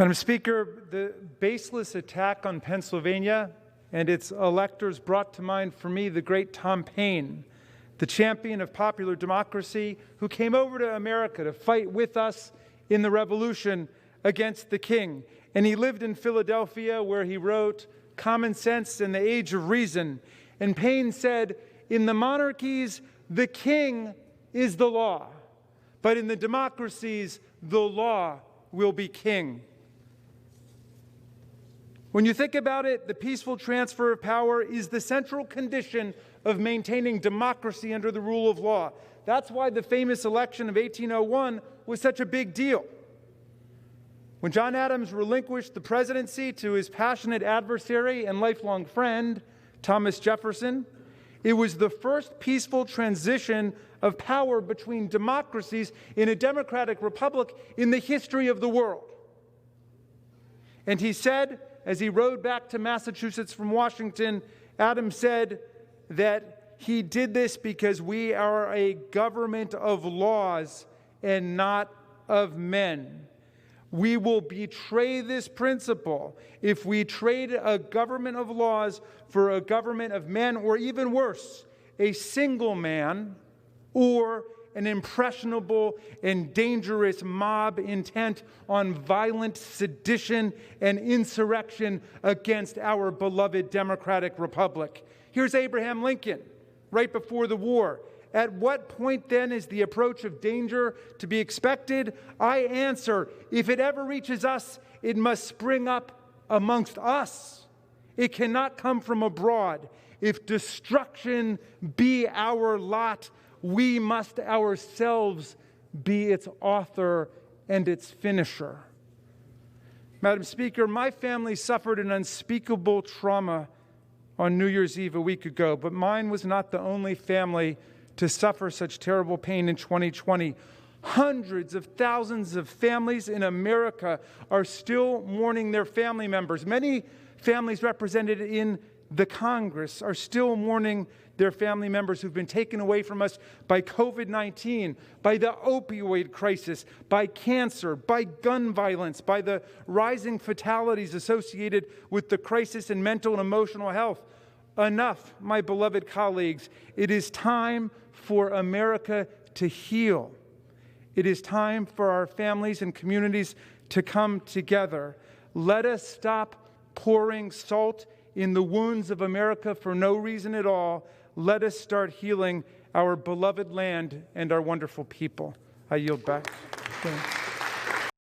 Madam Speaker, the baseless attack on Pennsylvania and its electors brought to mind for me the great Tom Paine, the champion of popular democracy who came over to America to fight with us in the revolution against the king. And he lived in Philadelphia, where he wrote Common Sense and the Age of Reason. And Paine said, in the monarchies, the king is the law, but in the democracies, the law will be king. When you think about it, the peaceful transfer of power is the central condition of maintaining democracy under the rule of law. That's why the famous election of 1801 was such a big deal. When John Adams relinquished the presidency to his passionate adversary and lifelong friend, Thomas Jefferson, it was the first peaceful transition of power between democracies in a democratic republic in the history of the world. And he said, as he rode back to Massachusetts from Washington, Adams said that he did this because we are a government of laws and not of men. We will betray this principle if we trade a government of laws for a government of men, or even worse, a single man or an impressionable and dangerous mob intent on violent sedition and insurrection against our beloved democratic republic. Here's Abraham Lincoln, right before the war. At what point then is the approach of danger to be expected? I answer, if it ever reaches us, it must spring up amongst us. It cannot come from abroad. If destruction be our lot, we must ourselves be its author and its finisher. Madam Speaker, my family suffered an unspeakable trauma on New Year's Eve a week ago, but mine was not the only family to suffer such terrible pain in 2020. Hundreds of thousands of families in America are still mourning their family members. Many families represented in the Congress are still mourning their family members who've been taken away from us by COVID-19, by the opioid crisis, by cancer, by gun violence, by the rising fatalities associated with the crisis in mental and emotional health. Enough, my beloved colleagues. It is time for America to heal. It is time for our families and communities to come together. Let us stop pouring salt in the wounds of America for no reason at all. Let us start healing our beloved land and our wonderful people. I yield back. Thanks.